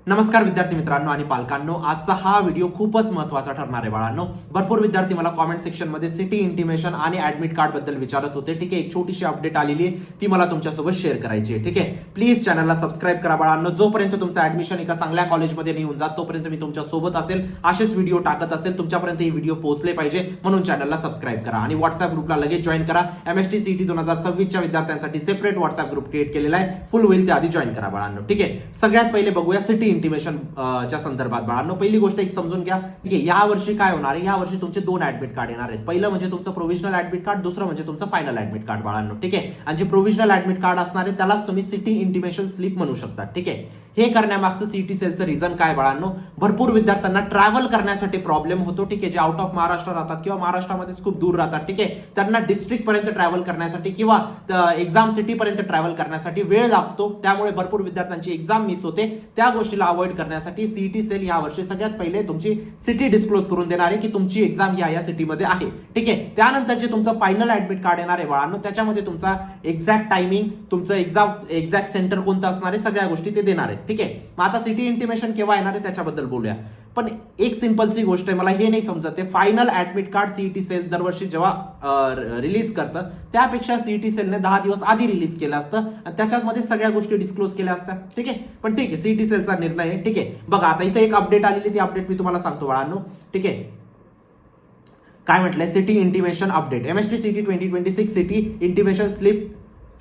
नमस्कार विद्यार्थी मित्रांनो आणि पालकांनो, आजचा हा व्हिडिओ खूपच महत्त्वाचा ठरणार आहे बाळांनो. भरपूर विद्यार्थी मला कमेंट सेक्शन मध्ये सिटी इंटिमेशन आणि ऍडमिट कार्ड बद्दल विचारत होते. ठीक आहे, एक छोटीशी अपडेट आलेली आहे, ती मला तुमच्यासोबत शेअर करायची आहे. ठीक आहे, प्लीज चॅनलला सबस्क्राईब करा बाळांनो. जोपर्यंत तुमचं ऍडमिशन एका चांगल्या कॉलेजमध्ये नाही होऊन जात तोपर्यंत मी तुमच्या सोबत असेल, असेच व्हिडिओ टाकत असेल. तुमच्यापर्यंत हे व्हिडिओ पोहोचले पाहिजे म्हणून चॅनलला सबस्क्राईब करा आणि व्हॉट्सअप ग्रुपला लगेच जॉईन करा. एमएसटी सीईटी 2026 च्या विद्यार्थ्यांसाठी सेपरेट व्हॉट्सअप ग्रुप क्रिएट केलेला आहे. फुल होईल त्याआधी जॉईन करा बाळांनो. ठीक आहे, सगळ्यात पहिले बघूया सिटी इंटिमेशन च्या संदर्भात बाळांनो. पहिली गोष्ट एक समजून घ्या. ठीक आहे, या वर्षी काय होणार आहे, या वर्षी तुमचे दोन ऍडमिट कार्ड येणार आहेत. पहिलं म्हणजे तुमचं प्रोव्हिजनल ऍडमिट कार्ड, दुसरं म्हणजे तुमचं फायनल ऍडमिट कार्ड बाळांनो. ठीक आहे, आणि जे प्रोव्हिजनल ऍडमिट कार्ड असणार आहे त्यालाच तुम्ही सिटी इंटिमेशन स्लिप म्हणू शकता. ठीक आहे, हे करण्यामागचं सिटी सेलचं रिझन काय बाळांनो, भरपूर विद्यार्थ्यांना ट्रॅव्हल करण्यासाठी प्रॉब्लेम होतो. ठीक आहे, जे आउट ऑफ महाराष्ट्र राहतात किंवा महाराष्ट्रामध्येच खूप दूर राहतात. ठीक आहे, त्यांना डिस्ट्रिक्ट पर्यंत ट्रॅव्हल करण्यासाठी किंवा एक्झाम सिटी पर्यंत ट्रॅव्हल करण्यासाठी वेळ लागतो. त्यामुळे भरपूर विद्यार्थ्यांची एक्झाम मिस होते. त्या गोष्टीला अवॉइड करण्यासाठी सीईटी सेल या वर्षी सगळ्यात पहिले तुमची सिटी डिस्क्लोज करून देणार आहे की तुमची एक्झाम या सिटीमध्ये आहे. ठीक आहे, त्यानंतर जे तुमचं फायनल ऍडमिट कार्ड येणार आहे बाळांनो, त्याच्यामध्ये तुमचा एक्झॅक्ट टायमिंग, तुमचं एक्झॅक्ट सेंटर कोणतं असणार आहे, सगळ्या गोष्टी ते देणार आहे. ठीक आहे, मग आता सिटी इंटिमेशन केव्हा येणार आहे त्याच्याबद्दल बोलूया. पण एक सिंपलची गोष्ट आहे, मला हे नाही समजत ते final admit card CET cell दरवर्षी जेव्हा रिलीज करतं त्यापेक्षा सीईटी सेलने 10 दिवस आधी रिलीज केलं असतं आणि त्याच्यामध्ये सगळ्या गोष्टी डिस्क्लोज केल्या असत्या. ठीक आहे, पण ठीक आहे, सीईटी सेलचा निर्णय आहे. ठीक आहे, बघा आता इथे एक अपडेट आलेली, ती अपडेट मी तुम्हाला सांगतो बाळांनो. ठीक आहे, काय म्हटलंय, city intimation update. MST CET 2026 city intimation slip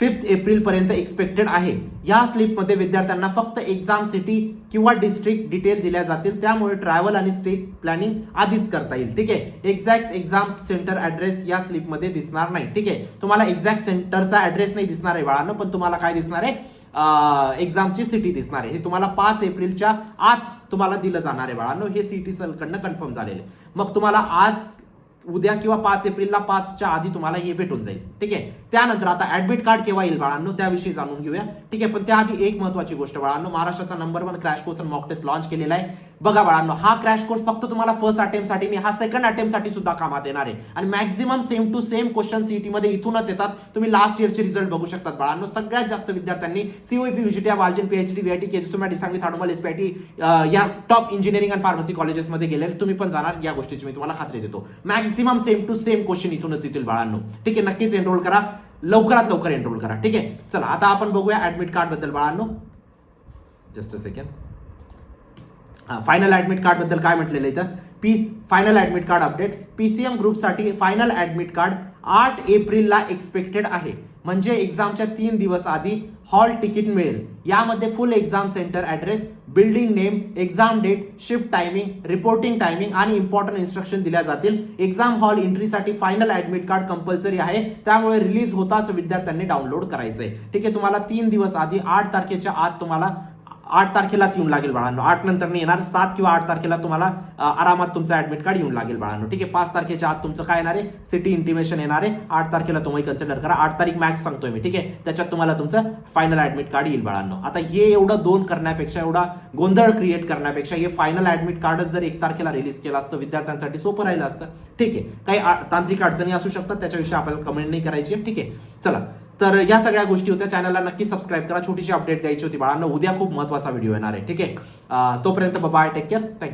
5 April पर्यंत एक्सपेक्टेड आहे. या स्लिपमध्ये विद्यार्थ्यांना फक्त एक्झाम सिटी किंवा डिस्ट्रिक्ट डिटेल दिल्या जातील, त्यामुळे ट्रॅव्हल आणि स्टे प्लॅनिंग आधीच करता येईल. ठीक आहे, एक्झॅक्ट एक्झाम सेंटर ऍड्रेस या स्लिपमध्ये दिसणार नाही. ठीक आहे, तुम्हाला एक्झॅक्ट सेंटरचा ऍड्रेस नाही दिसणार आहे बाळांनो, पण तुम्हाला काय दिसणार आहे, एक्झामची सिटी दिसणार आहे. हे तुम्हाला 5 एप्रिलच्या आत तुम्हाला दिलं जाणार आहे बाळांनो. हे सीईटी सेलकडनं कन्फर्म झालेलं आहे. मग तुम्हाला आज उद्या किंवा 5 एप्रिलला 5च्या आधी तुम्हाला हे भेटून जाईल. ठीक आहे, त्यानंतर आता ऍडमिट कार्ड केव्हा येईल बाळांनो त्याविषयी जाणून घेऊया. ठीक आहे, पण त्याआधी एक महत्वाची गोष्ट बाळांनो, महाराष्ट्राचा नंबर 1 क्रॅश कोर्स आणि मॉक टेस्ट लॉन्च केलेला आहे. बघा बाळांनो, हा क्रॅश कोर्स फक्त तुम्हाला फर्स्ट अटेम्प्ट साठी नाही, हा सेकंड अटेम्प्ट साठी सुद्धा कामात येणार आहे आणि maximum same to same question CET मध्ये इथूनच येतात. तुम्ही लास्ट इयरचे रिझल्ट बघू शकतात बाळांनो. सगळ्यात जास्त विद्यार्थ्यांनी सीओईपी, युजीटी, वालजन, पीएचडी, वीआयटी, केजीसुमा, डिसांगी, थाडोमल, एसपीआयटी या टॉप इंजिनिअरिंग आणि फार्मसी कॉलेजेसमध्ये गेले. तुम्ही पण जाणार, या गोष्टीची मी तुम्हाला खात्री देतो. Maximum same to same question इथूनच येतील बाळांनो. ठीक आहे, नक्कीच एनरोल करा, लवकरात लवकर एनरोल करा. ठीक आहे, चला आता आपण बघूया ऍडमिट कार्ड बद्दल बाळांनो. Just a second. Final admit card बद्दल काय म्हटलेलं इथं, final admit card update. PCM ग्रुपसाठी फायनल ऍडमिट कार्ड 8 एप्रिलला एक्सपेक्टेड आहे. म्हणजे एक्झामच्या 3 दिवस आधी हॉल तिकीट मिळेल. यामध्ये full exam centre address, building name, exam date, shift timing, reporting timing आणि इम्पॉर्टंट इन्स्ट्रक्शन दिल्या जातील. एक्झाम हॉल एंट्रीसाठी फायनल ऍडमिट कार्ड कंपल्सरी आहे, त्यामुळे रिलीज होताच विद्यार्थ्यांनी डाउनलोड करायचंय. ठीक आहे, तुम्हाला 3 दिवस आधी 8 तारखेच्या आत तुम्हाला 8 तारखेलाच येऊन लागेल बाळांनो. 8 नंतर नाही येणार, 7 किंवा 8 तारखेला तुम्हाला आरामात तुमचं ऍडमिट कार्ड येऊन लागेल बाळांनो. ठीक आहे, 5 तारखेच्या आत तुमचं काय येणार आहे, सिटी इंटिमेशन येणार आहे. 8 तारखेला तुम्ही कन्सिडर करा, 8 तारीख मॅक्स सांगतोय मी. ठीक आहे, त्याच्यात तुम्हाला तुमचं फायनल ऍडमिट कार्ड येईल बाळांनो. आता हे एवढं दोन करण्यापेक्षा, एवढा गोंधळ क्रिएट करण्यापेक्षा हे फायनल ऍडमिट कार्डच जर 1 तारखेला रिलीज केलं असतं विद्यार्थ्यांसाठी सोपं राहिलं असतं. ठीक आहे, काही तांत्रिक अडचणी असू शकतात, त्याच्याविषयी आपल्याला कमेंट नाही करायची. ठीक आहे, चला तर या सगळ्या गोष्टी होत्या. चॅनलला नक्की सबस्क्राईब करा. छोटीशी अपडेट द्यायची होती बाळांनो. उद्या खूप महत्त्वाचा व्हिडिओ येणार आहे. ठीक आहे, तोपर्यंत बाय, टेक केअर, थँक्यू.